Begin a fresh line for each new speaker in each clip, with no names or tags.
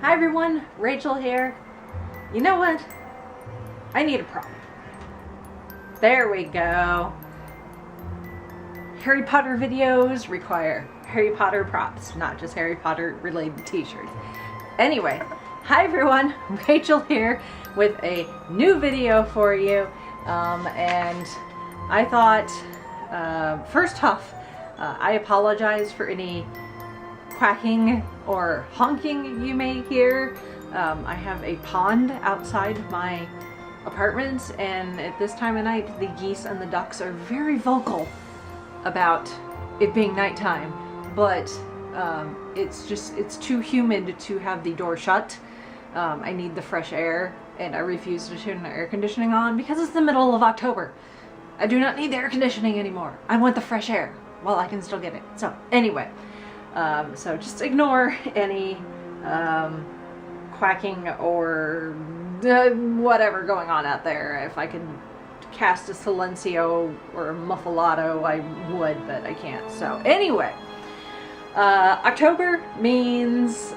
Hi everyone, Rachel here. You know what? I need a prop. There we go. Harry Potter videos require Harry Potter props, not just Harry Potter related t-shirts. Anyway, hi everyone, Rachel here with a new video for you. And I thought, first off, I apologize for any quacking or honking you may hear. I have a pond outside my apartment, and at this time of night the geese and the ducks are very vocal about it being nighttime, but it's too humid to have the door shut. I need the fresh air, and I refuse to turn the air conditioning on because it's the middle of October. I do not need the air conditioning anymore. I want the fresh air while I can still get it. So anyway, so just ignore any quacking or whatever going on out there. If I could cast a silencio or a muffalato, I would, but I can't. So anyway, October means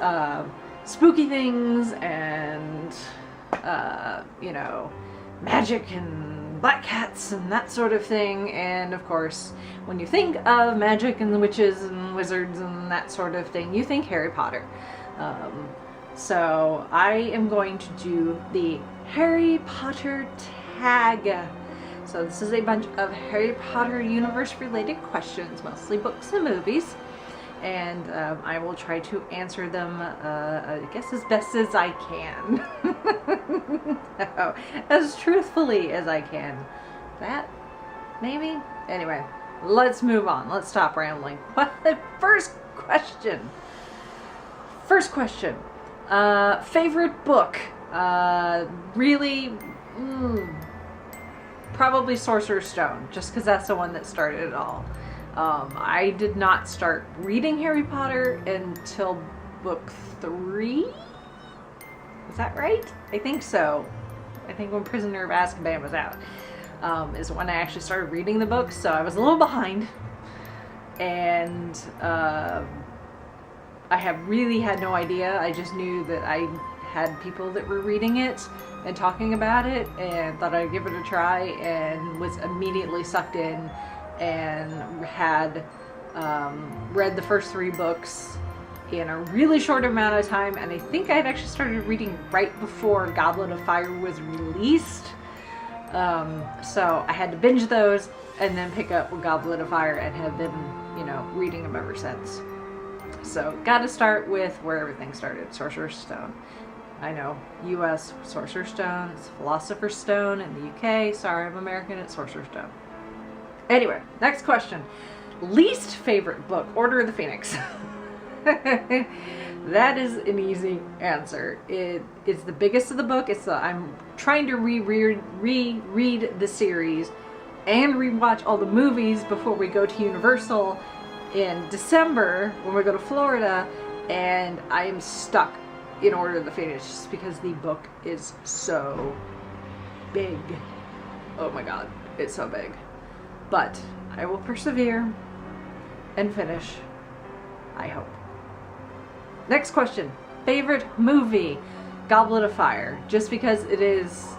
spooky things and you know, magic and black cats and that sort of thing. And of course, when you think of magic and witches and wizards and that sort of thing, you think Harry Potter. So I am going to do the Harry Potter tag. So this is a bunch of Harry Potter universe related questions, mostly books and movies. And I will try to answer them, I guess, as best as I can. So, as truthfully as I can. That, maybe? Anyway, let's move on. Let's stop rambling. What the first question? First question. Favorite book? Really? Probably Sorcerer's Stone, just because that's the one that started it all. I did not start reading Harry Potter until book 3? Is that right? I think so. I think when Prisoner of Azkaban was out, is when I actually started reading the books, so I was a little behind. And I have really had no idea. I just knew that I had people that were reading it and talking about it, and thought I'd give it a try, and was immediately sucked in, and had read the first 3 books in a really short amount of time. And I think I had actually started reading right before Goblet of Fire was released. So I had to binge those and then pick up Goblet of Fire, and have been, you know, reading them ever since. So gotta start with where everything started, Sorcerer's Stone. I know, US, Sorcerer's Stone, it's Philosopher's Stone in the UK. Sorry, I'm American, it's Sorcerer's Stone. Anyway, next question. Least favorite book, Order of the Phoenix. That is an easy answer. It is the biggest of the book. I'm trying to reread the series and rewatch all the movies before we go to Universal in December when we go to Florida, and I am stuck in Order of the Phoenix just because the book is so big. Oh my god, it's so big. But I will persevere and finish, I hope. Next question. Favorite movie? Goblet of Fire. Just because it is,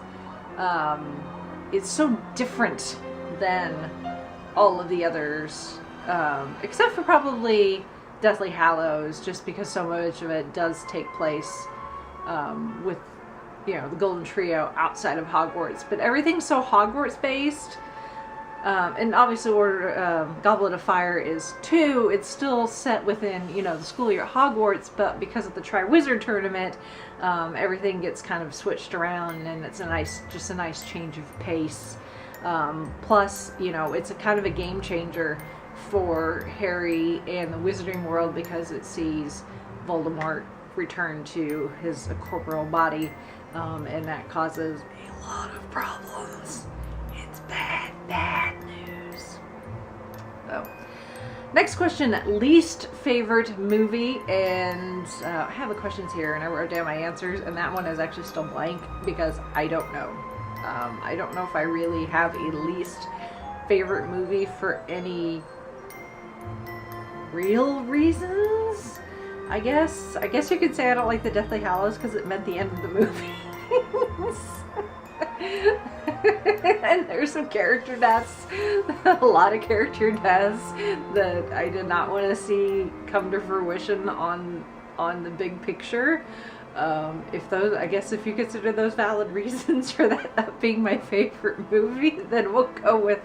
it's so different than all of the others. Except for probably Deathly Hallows, just because so much of it does take place with, you know, the Golden Trio outside of Hogwarts. But everything's so Hogwarts based. And obviously Goblet of Fire is 2. It's still set within, you know, the school year at Hogwarts, but because of the Triwizard Tournament, everything gets kind of switched around, and it's just a nice change of pace. Plus, you know, it's a kind of a game changer for Harry and the Wizarding world, because it sees Voldemort return to his corporeal body, and that causes a lot of problems. It's bad news. So, next question, least favorite movie, and I have the questions here, and I wrote down my answers, and that one is actually still blank because I don't know. I don't know if I really have a least favorite movie for any real reasons. I guess you could say I don't like the Deathly Hallows because it meant the end of the movie. And there's some character deaths, a lot of character deaths that I did not want to see come to fruition on the big picture. I guess if you consider those valid reasons for that being my favorite movie, then we'll go with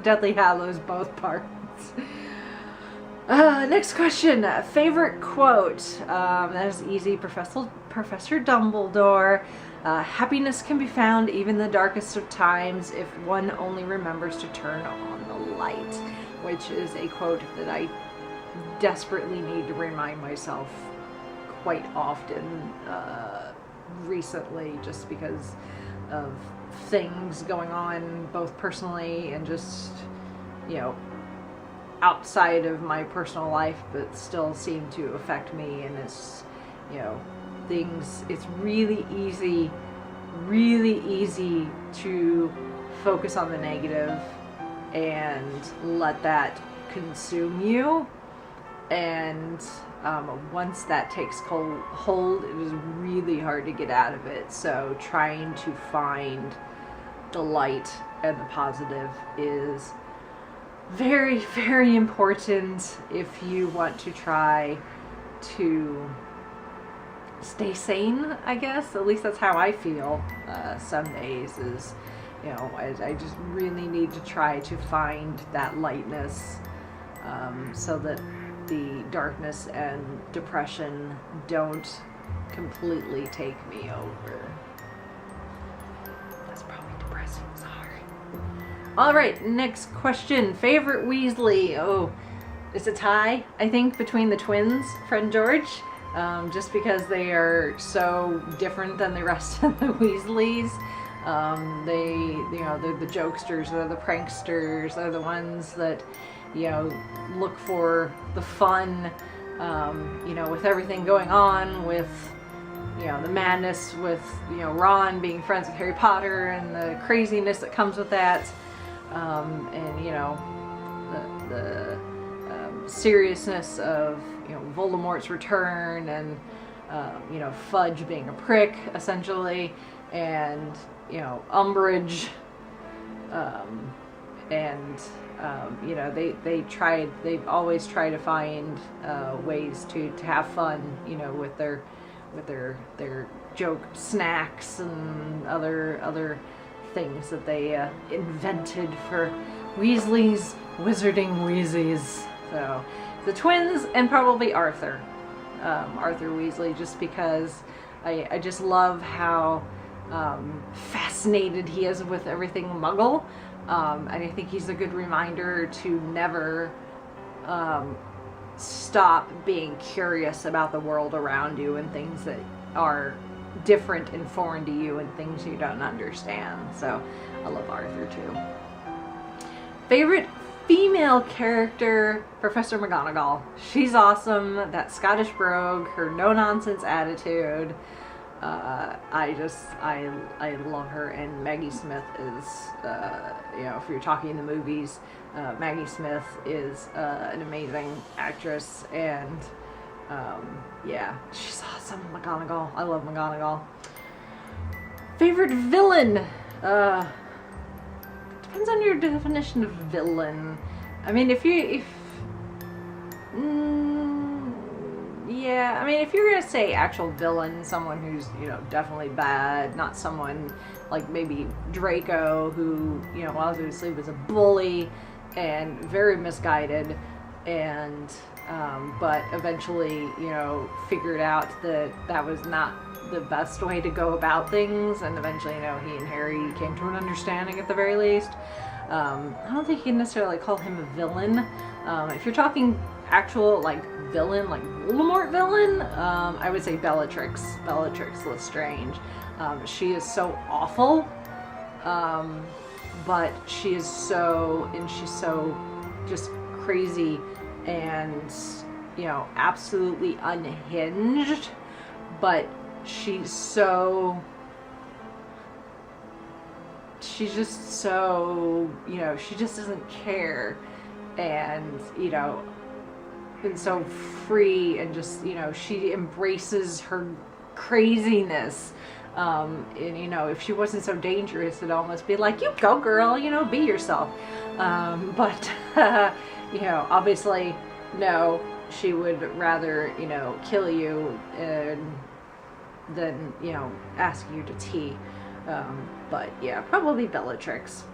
Deathly Hallows both parts. Next question. Favorite quote. That is easy. Professor Dumbledore. Happiness can be found even in the darkest of times if one only remembers to turn on the light, which is a quote that I desperately need to remind myself quite often recently, just because of things going on both personally and just, you know, outside of my personal life, but still seem to affect me. And it's, you know, it's really easy to focus on the negative and let that consume you. And once that takes hold, it is really hard to get out of it. So trying to find the light and the positive is very, very important if you want to try to stay sane, I guess. At least that's how I feel some days, is, you know, I just really need to try to find that lightness, so that the darkness and depression don't completely take me over. That's probably depressing, sorry. Alright, next question. Favorite Weasley? Oh, it's a tie, I think, between the twins, Fred and George. Just because they are so different than the rest of the Weasleys. They're the jokesters, they're the pranksters, they're the ones that, you know, look for the fun, you know, with everything going on, with, you know, the madness with, you know, Ron being friends with Harry Potter and the craziness that comes with that, and, you know, the seriousness of, you know, Voldemort's return, and you know, Fudge being a prick essentially, and, you know, Umbridge, you know, they've always tried to find ways to have fun, you know, with their joke snacks and other things that they invented for Weasley's Wizarding Wheezies. So the twins, and probably Arthur Weasley, just because I just love how fascinated he is with everything Muggle, and I think he's a good reminder to never stop being curious about the world around you and things that are different and foreign to you and things you don't understand. So I love Arthur too. Favorite female character? Professor McGonagall. She's awesome. That Scottish brogue, her no-nonsense attitude. I love her. And Maggie Smith is, you know, if you're talking the movies, Maggie Smith is an amazing actress, and yeah, she's awesome. McGonagall. I love McGonagall. Favorite villain? Depends on your definition of villain. I mean, if you're gonna say actual villain, someone who's, you know, definitely bad, not someone like maybe Draco, who, you know, obviously was a bully and very misguided, and but eventually, you know, figured out that was not the best way to go about things, and eventually, you know, he and Harry came to an understanding at the very least. I don't think you can necessarily call him a villain. If you're talking actual, like, villain, like Voldemort villain, I would say Bellatrix Lestrange. She is so awful, but she's so just crazy and, you know, absolutely unhinged, but she's just so, you know, she just doesn't care, and, you know, and so free, and just, you know, she embraces her craziness. And you know, if she wasn't so dangerous, it'd almost be like, you go girl, you know, be yourself. But you know, obviously no, she would rather, you know, kill you than, you know, ask you to tea. But yeah, probably Bellatrix.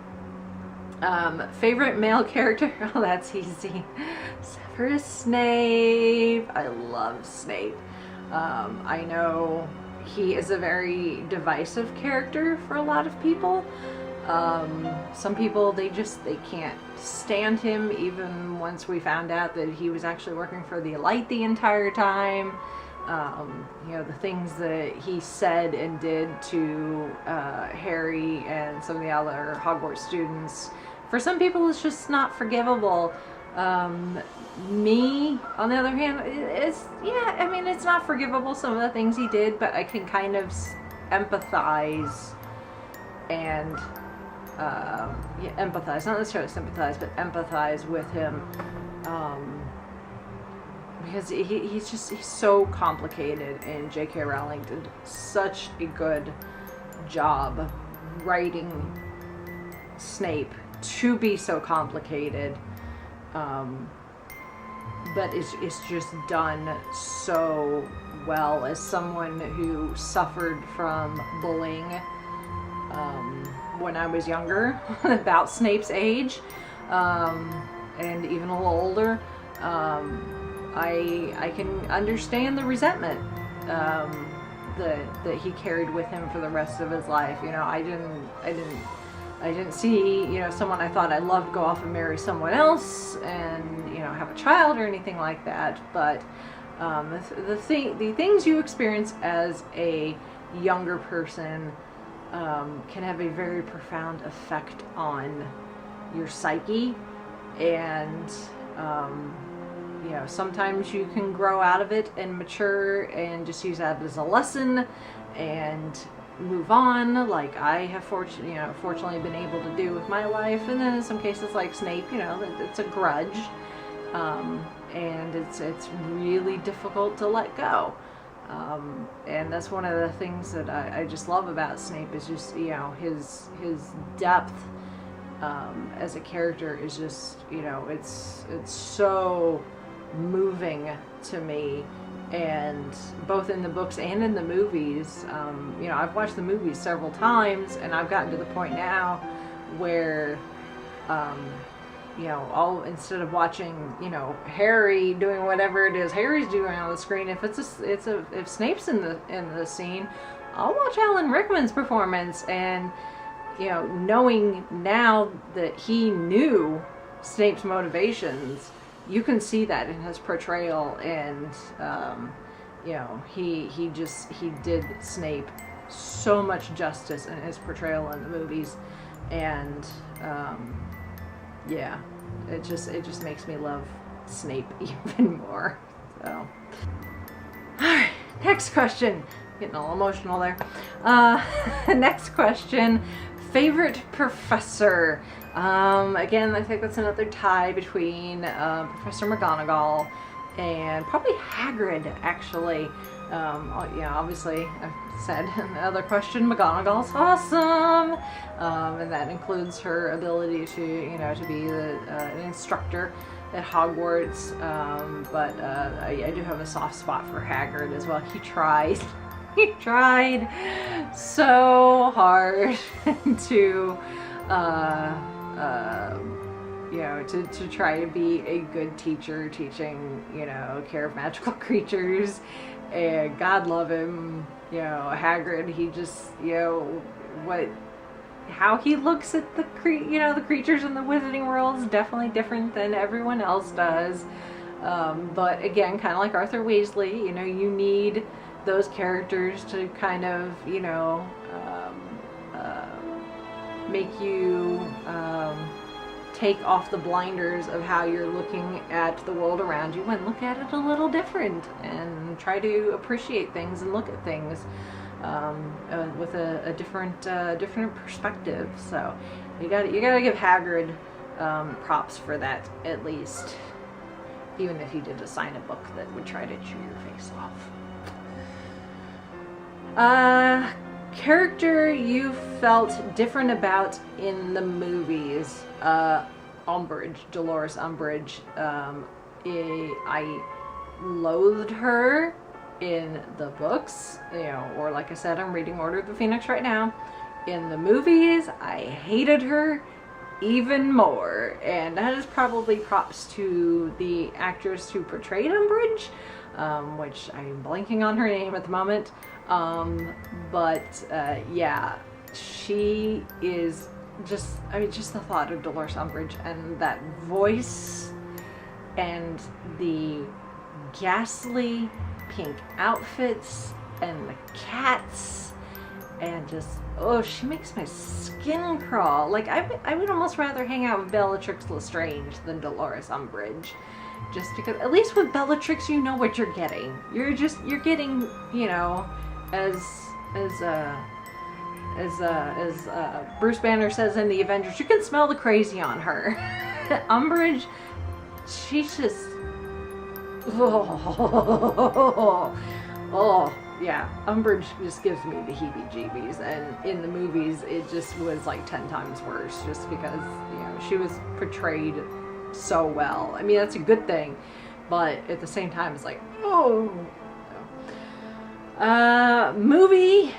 Favorite male character? Oh, that's easy. Severus Snape. I love Snape. I know he is a very divisive character for a lot of people. Some people, they can't stand him, even once we found out that he was actually working for the Elite the entire time. You know, the things that he said and did to Harry and some of the other Hogwarts students, for some people it's just not forgivable. Me, on the other hand, yeah, I mean, it's not forgivable, some of the things he did, but I can kind of empathize and, yeah, empathize, not necessarily sympathize, but empathize with him, because he's so complicated, and J.K. Rowling did such a good job writing Snape to be so complicated. But it's just done so well. As someone who suffered from bullying when I was younger, about Snape's age, and even a little older, I can understand the resentment that he carried with him for the rest of his life. You know, I didn't see, you know, someone I thought I loved go off and marry someone else and, you know, have a child or anything like that. But the things you experience as a younger person can have a very profound effect on your psyche. And, you know, sometimes you can grow out of it and mature and just use that as a lesson and move on, like I have fortunately been able to do with my life. And then in some cases, like Snape, you know, it's a grudge, and it's really difficult to let go. And that's one of the things that I just love about Snape, is just, you know, his depth as a character is just, you know, it's so moving to me. And both in the books and in the movies, you know, I've watched the movies several times, and I've gotten to the point now where, you know, instead of watching, you know, Harry doing whatever it is Harry's doing on the screen, if if Snape's in the scene, I'll watch Alan Rickman's performance. And, you know, knowing now that he knew Snape's motivations, you can see that in his portrayal. And you know, he did Snape so much justice in his portrayal in the movies. And yeah, it just makes me love Snape even more. So, alright, next question. Getting all emotional there. Next question. Favorite professor? Again, I think that's another tie between Professor McGonagall and probably Hagrid, actually. Yeah, obviously, I've said in the other question, McGonagall's awesome, and that includes her ability to, you know, to be an instructor at Hogwarts. But I do have a soft spot for Hagrid as well. He tried. He tried so hard to, you know, to try to be a good teacher, teaching, you know, care of magical creatures. And God love him, you know, Hagrid, he just, you know, how he looks at the creatures in the wizarding world is definitely different than everyone else does. But again, kind of like Arthur Weasley, you know, you need those characters to kind of, you know, make you take off the blinders of how you're looking at the world around you and look at it a little different and try to appreciate things and look at things with a different perspective. So you gotta give Hagrid props for that, at least. even if you did assign a book that would try to chew your face off. Character you felt different about in the movies. Umbridge, Dolores Umbridge. I loathed her in the books, or like I said, I'm reading Order of the Phoenix right now. In the movies, I hated her even more, and that is probably props to the actress who portrayed Umbridge, which I'm blanking on her name at the moment. Yeah, she is just the thought of Dolores Umbridge and that voice and the ghastly pink outfits and the cats and just, oh, she makes my skin crawl. Like, I would almost rather hang out with Bellatrix Lestrange than Dolores Umbridge. Just because, at least with Bellatrix, you know what you're getting. You're getting, as Bruce Banner says in the Avengers, you can smell the crazy on her. Umbridge, she's just, oh yeah, Umbridge just gives me the heebie-jeebies, and in the movies it just was like 10 times worse, just because she was portrayed so well. I mean, that's a good thing, but at the same time it's like, oh. Movie.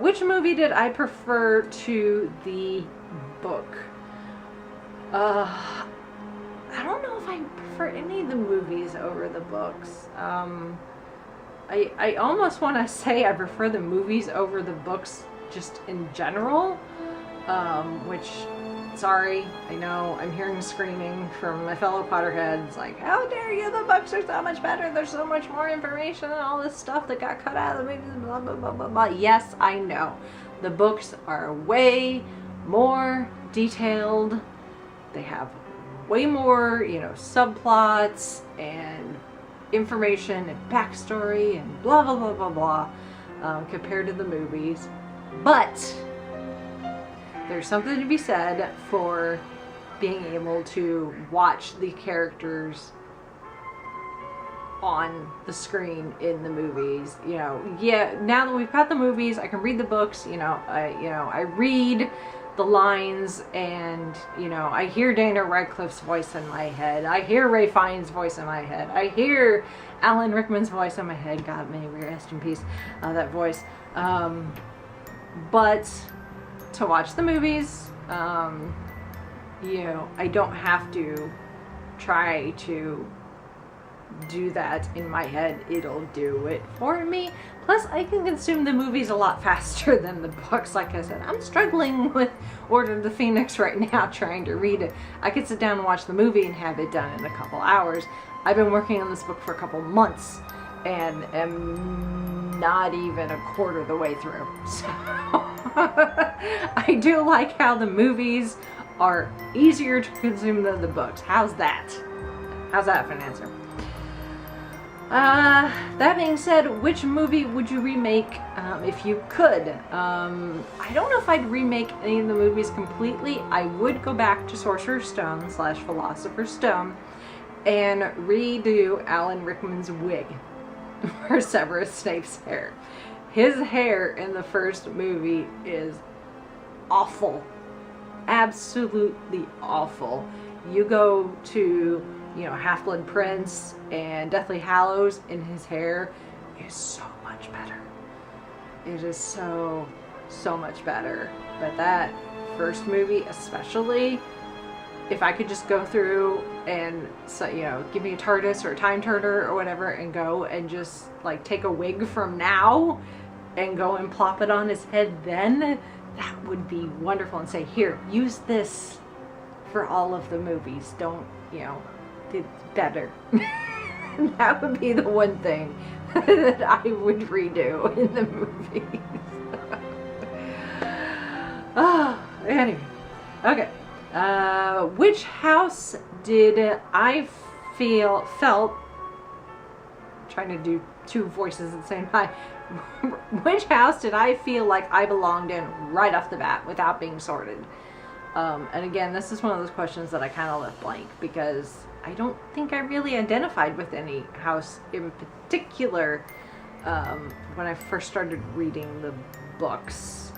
Which movie did I prefer to the book? I don't know if I prefer any of the movies over the books. I almost want to say I prefer the movies over the books just in general, which, sorry, I know I'm hearing screaming from my fellow Potterheads, like, how dare you, the books are so much better, there's so much more information and all this stuff that got cut out of the movies, blah, blah, blah, blah, blah. Yes, I know. The books are way more detailed. They have way more, subplots and information and backstory and blah, blah, blah, blah, blah, compared to the movies. But there's something to be said for being able to watch the characters on the screen in the movies. Yeah, now that we've got the movies, I can read the books, I read the lines, and I hear Dana Radcliffe's voice in my head. I hear Ray Fiennes' voice in my head. I hear Alan Rickman's voice in my head. God, may we rest in peace, that voice. But to watch the movies, I don't have to try to do that in my head. It'll do it for me. Plus, I can consume the movies a lot faster than the books. Like I said, I'm struggling with Order of the Phoenix right now, trying to read it. I could sit down and watch the movie and have it done in a couple hours. I've been working on this book for a couple months and am not even a quarter of the way through. So I do like how the movies are easier to consume than the books. How's that? How's that for an answer? That being said, which movie would you remake if you could? I don't know if I'd remake any of the movies completely. I would go back to Sorcerer's Stone / Philosopher's Stone and redo Alan Rickman's wig for Severus Snape's hair. His hair in the first movie is awful. Absolutely awful. You go to Half-Blood Prince and Deathly Hallows, and his hair is so much better. It is so much better. But that first movie especially, if I could just go through and give me a TARDIS or a time turner or whatever and go and just like take a wig from now and go and plop it on his head, then that would be wonderful, and say, here, use this for all of the movies. Don't, it's better. That would be the one thing that I would redo in the movies. Anyway. Okay. Which house did I felt, trying to do two voices at the same time. Which house did I feel like I belonged in right off the bat without being sorted? And again, this is one of those questions that I kind of left blank because I don't think I really identified with any house in particular when I first started reading the books.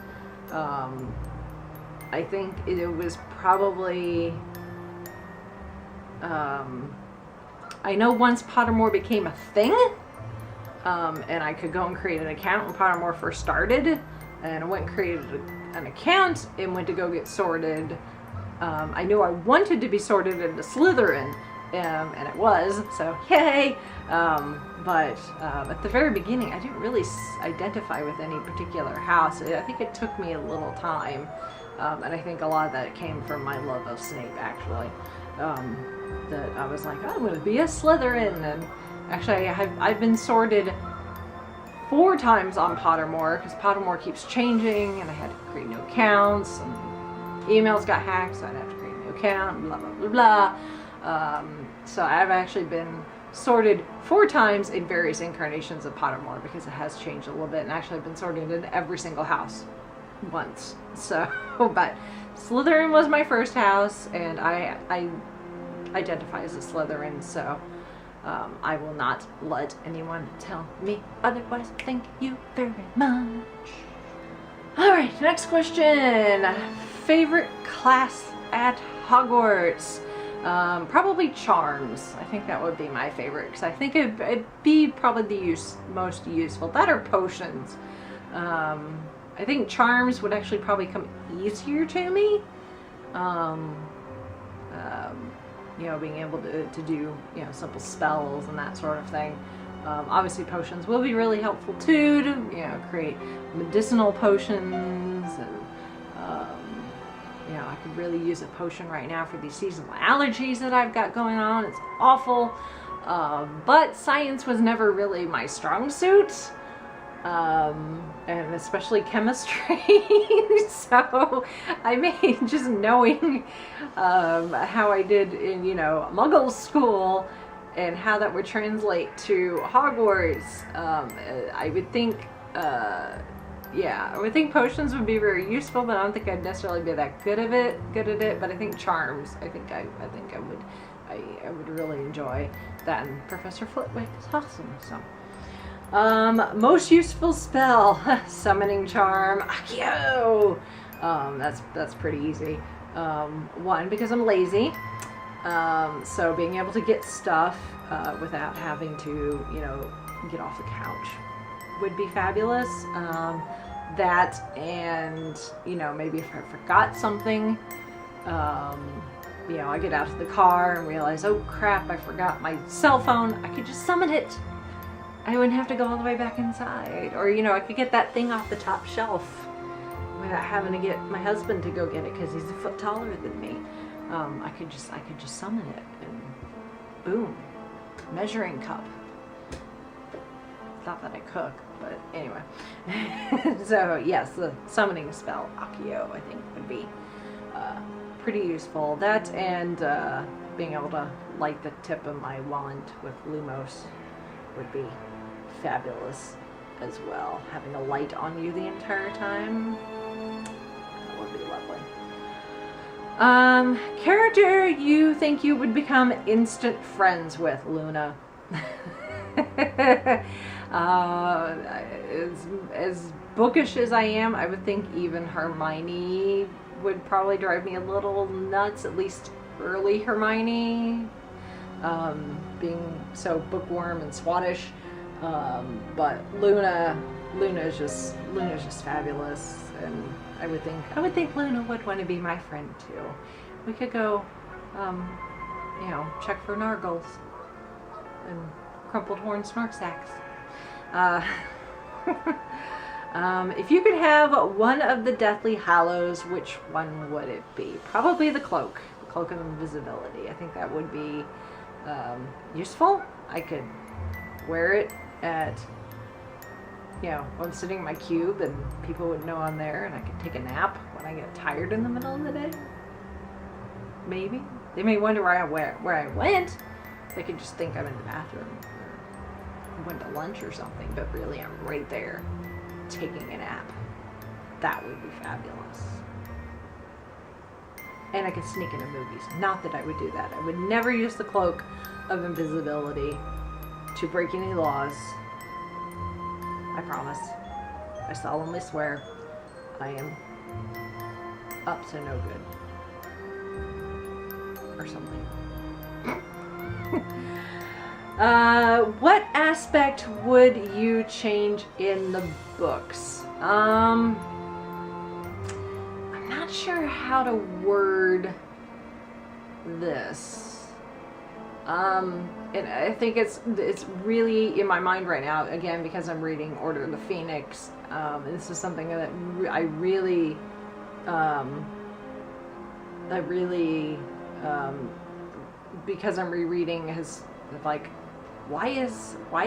I think it was probably... I know once Pottermore became a thing, and I could go and create an account when Pottermore first started, and I went and created an account and went to go get sorted. I knew I wanted to be sorted into Slytherin, and it was, so yay! But at the very beginning, I didn't really identify with any particular house. I think it took me a little time, and I think a lot of that came from my love of Snape, actually. That I was like, oh, I'm going to be a Slytherin, and actually I've been sorted 4 times on Pottermore, because Pottermore keeps changing, and I had to create new accounts, and emails got hacked, so I'd have to create a new account, blah, blah, blah, blah. So I've actually been sorted 4 times in various incarnations of Pottermore, because it has changed a little bit, and actually I've been sorted in every single house once. So, but Slytherin was my first house, and I identify as a Slytherin, so I will not let anyone tell me otherwise. Thank you very much. Alright, next question. Favorite class at Hogwarts? Probably Charms. I think that would be my favorite, because I think it'd be probably the most useful. That or Potions. I think Charms would actually probably come easier to me. You know, being able to do, you know, simple spells and that sort of thing. Obviously Potions will be really helpful too, to, you know, create medicinal potions, and you know, I could really use a potion right now for these seasonal allergies that I've got going on. It's awful. But science was never really my strong suit. And especially chemistry. So I mean, just knowing how I did in, you know, Muggle school and how that would translate to Hogwarts, I would think, yeah, I would think Potions would be very useful, but I don't think I'd necessarily be that good at it. But I think Charms, I would really enjoy that, and Professor Flitwick is awesome. So. Most useful spell, summoning charm, Accio. That's pretty easy. One, because I'm lazy, so being able to get stuff without having to, you know, get off the couch would be fabulous. That, and, you know, maybe if I forgot something, you know, I get out of the car and realize, oh crap, I forgot my cell phone, I could just summon it. I wouldn't have to go all the way back inside. Or, you know, I could get that thing off the top shelf without having to get my husband to go get it because he's a foot taller than me. I could just summon it, and boom, measuring cup. Not that I cook, but anyway. So yes, the summoning spell, Accio, I think would be pretty useful. That, and being able to light the tip of my wand with Lumos would be fabulous as well. Having a light on you the entire time, that would be lovely. Character you think you would become instant friends with, Luna? As bookish as I am, I would think even Hermione would probably drive me a little nuts, at least early Hermione, being so bookworm and swattish. But Luna's just fabulous, and I would think Luna would want to be my friend too. We could go, you know, check for nargles and crumpled horn snork sacks. If you could have one of the Deathly Hallows, which one would it be? Probably the cloak of invisibility. I think that would be useful. I could wear it at, you know, when I'm sitting in my cube, and people would know I'm there, and I could take a nap when I get tired in the middle of the day. Maybe. They may wonder where I went. They could just think I'm in the bathroom, or went to lunch or something, but really I'm right there taking a nap. That would be fabulous. and I can sneak into movies. Not that I would do that. I would never use the cloak of invisibility to break any laws. I promise. I solemnly swear I am up to no good. Or something. What aspect would you change in the books? I'm not sure how to word this. And I think it's really in my mind right now, again, because I'm reading Order of the Phoenix. This is something that I really because I'm rereading his, like, why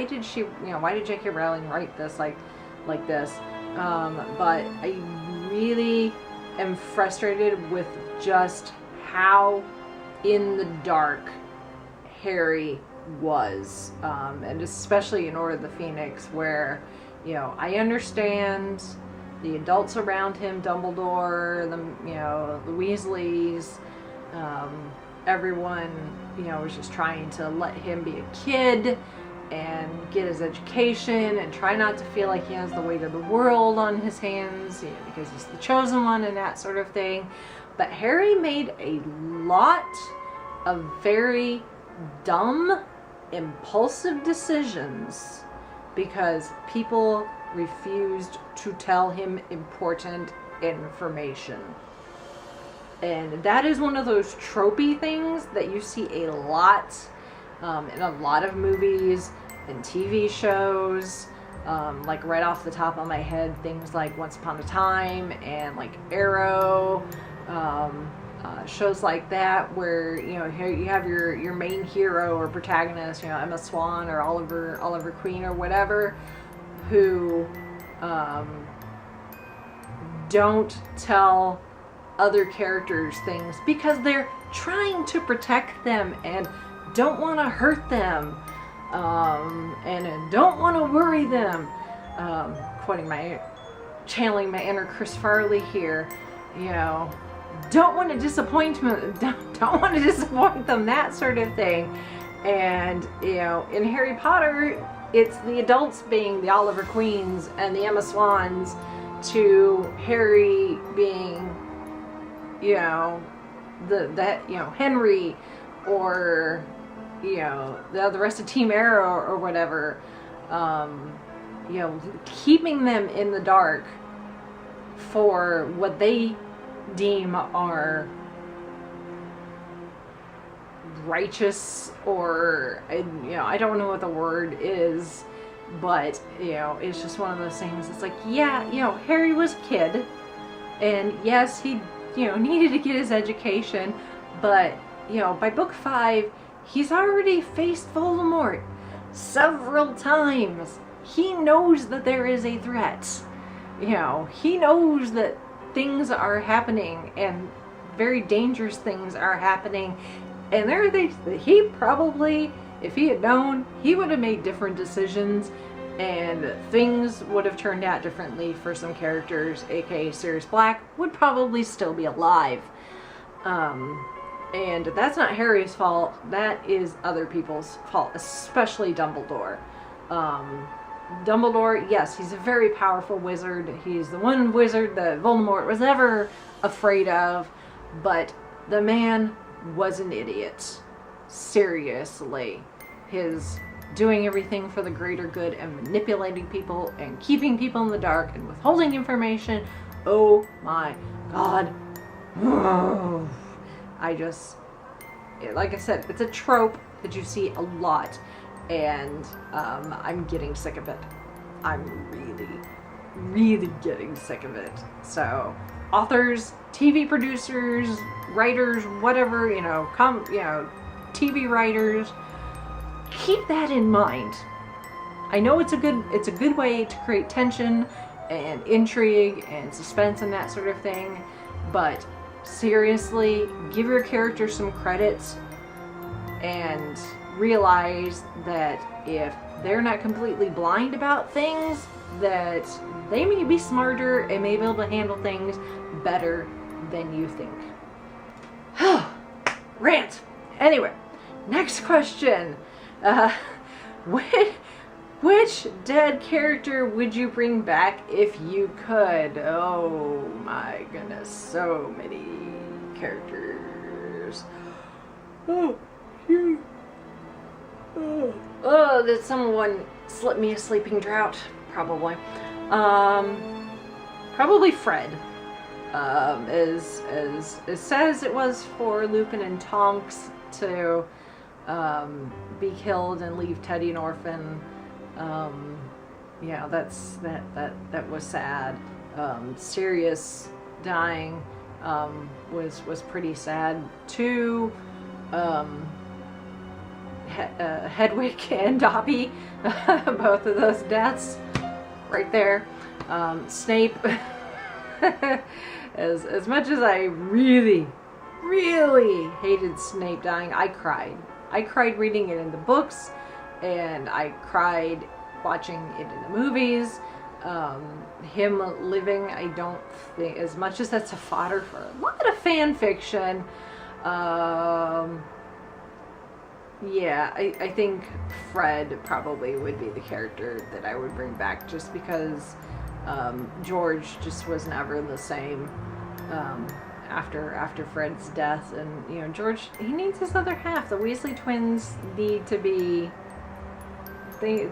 did J.K. Rowling write this like this? But I really am frustrated with just how in the dark Harry was, and especially in Order of the Phoenix, where, you know, I understand the adults around him, Dumbledore, the Weasleys, everyone, you know, was just trying to let him be a kid and get his education and try not to feel like he has the weight of the world on his hands, you know, because he's the chosen one and that sort of thing. But Harry made a lot of very dumb, impulsive decisions because people refused to tell him important information. And that is one of those tropey things that you see a lot in a lot of movies and TV shows. Like right off the top of my head, things like Once Upon a Time and like Arrow, shows like that, where, you know, here you have your main hero or protagonist, you know, Emma Swan or Oliver Queen or whatever, who don't tell other characters things because they're trying to protect them and don't want to hurt them, and don't want to worry them. Channeling my inner Chris Farley here, you know, don't want to disappoint them, don't want to disappoint them, that sort of thing. And, you know, in Harry Potter, it's the adults being the Oliver Queens and the Emma Swans to Harry being, you know, Henry, or, you know, the rest of Team Arrow or whatever, you know, keeping them in the dark for what they deem are righteous, or, you know, I don't know what the word is, but, you know, it's just one of those things. It's like, yeah, you know, Harry was a kid, and yes, he, you know, needed to get his education, but, you know, by book 5, he's already faced Voldemort several times. He knows that there is a threat. You know, he knows that things are happening and very dangerous things are happening. And there are things that he probably, if he had known, he would have made different decisions, and things would have turned out differently for some characters, aka Sirius Black would probably still be alive. And that's not Harry's fault, that is other people's fault, especially Dumbledore. Dumbledore, yes, he's a very powerful wizard. He's the one wizard that Voldemort was ever afraid of, but the man was an idiot. Seriously. His doing everything for the greater good and manipulating people and keeping people in the dark and withholding information. Oh my God. Like I said, it's a trope that you see a lot, and I'm getting sick of it. I'm really getting sick of it. So, authors, TV producers, writers, whatever, you know, TV writers, keep that in mind. I know it's a good way to create tension and intrigue and suspense and that sort of thing, but seriously, give your character some credits and realize that if they're not completely blind about things, that they may be smarter and may be able to handle things better than you think. Rant. Anyway, next question. Which dead character would you bring back if you could? Oh my goodness, so many characters. Oh, did someone slip me a sleeping drought? Probably. Probably Fred. As sad as it was for Lupin and Tonks to be killed and leave Teddy an orphan, yeah, that was sad. Sirius dying was pretty sad too. Hedwig and Dobby, both of those deaths right there. Snape, as much as I really hated Snape dying, I cried reading it in the books, and I cried watching it in the movies. Him living, I don't think, as much as that's a fodder for a lot of fan fiction, yeah, I think Fred probably would be the character that I would bring back, just because George just was never the same after Fred's death. And you know, George, he needs his other half. The Weasley twins need to be, they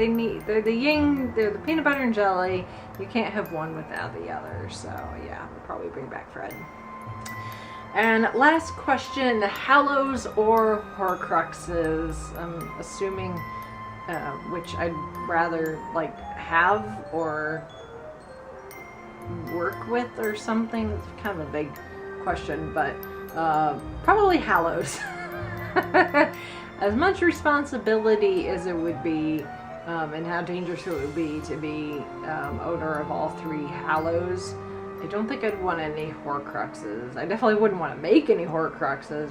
need, they're the yin, they're the peanut butter and jelly. You can't have one without the other. So yeah, we'll probably bring back Fred. And last question, Hallows or Horcruxes? I'm assuming which I'd rather like have or work with or something. It's kind of a big question, but probably Hallows. As much responsibility as it would be, and how dangerous it would be to be owner of all three Hallows, I don't think I'd want any Horcruxes. I definitely wouldn't want to make any Horcruxes.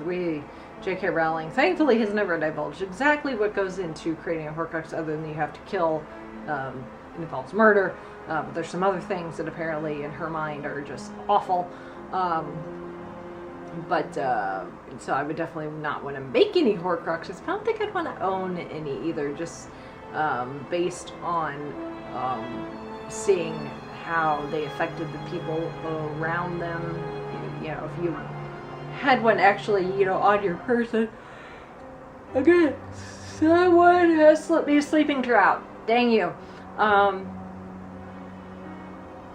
J.K. Rowling, thankfully, has never divulged exactly what goes into creating a Horcrux, other than you have to kill. It involves murder. But there's some other things that apparently, in her mind, are just awful. So I would definitely not want to make any Horcruxes. I don't think I'd want to own any either, just based on seeing how they affected the people around them. You know, if you had one actually, you know, on your person. Again, someone has slipped me a sleeping drought. Dang you.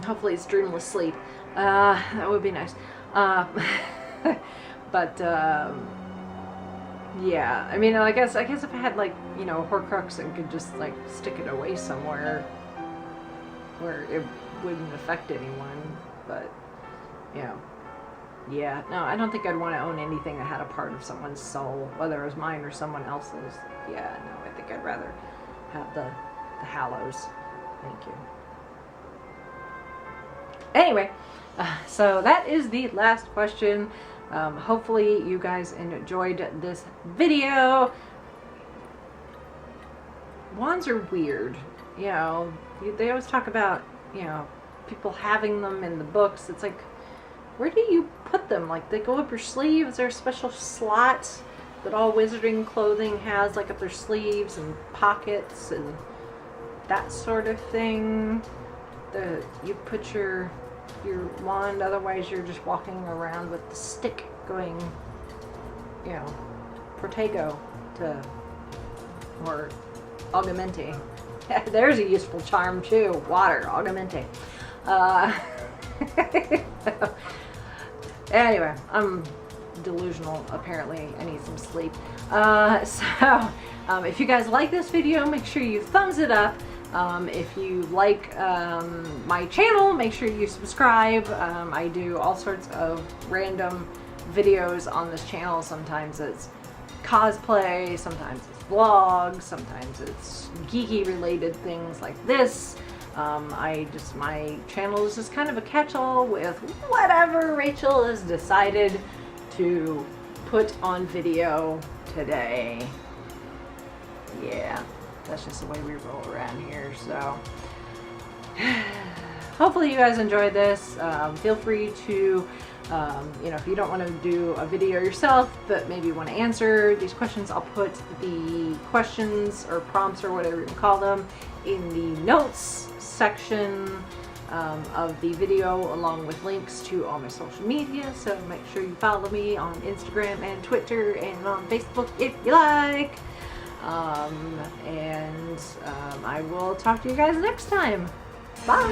Hopefully it's dreamless sleep. That would be nice. But yeah, I mean, I guess if I had, like, you know, a Horcrux and could just like stick it away somewhere where it wouldn't affect anyone, but you know, yeah, no, I don't think I'd want to own anything that had a part of someone's soul, whether it was mine or someone else's. Yeah, no, I think I'd rather have the Hallows. Thank you. Anyway, so that is the last question. Hopefully you guys enjoyed this video. Wands are weird, you know. They always talk about, you know, people having them in the books. It's like, where do you put them? Like, they go up your sleeve? Is there a special slot that all wizarding clothing has, like up their sleeves and pockets and that sort of thing? You put your wand, otherwise you're just walking around with the stick going, you know, Protego to, or Augmente. There's a useful charm too. Water, Augmente. Anyway, I'm delusional apparently. I need some sleep. If you guys like this video, make sure you thumbs it up. If you like my channel, make sure you subscribe. I do all sorts of random videos on this channel. Sometimes it's cosplay, sometimes it's vlogs, sometimes it's geeky related things like this. My channel is just kind of a catch-all with whatever Rachel has decided to put on video today. Yeah, that's just the way we roll around here. So hopefully you guys enjoyed this. Feel free to You know, if you don't want to do a video yourself, but maybe want to answer these questions, I'll put the questions or prompts or whatever you call them in the notes section of the video, along with links to all my social media. So make sure you follow me on Instagram and Twitter and on Facebook if you like. I will talk to you guys next time. Bye!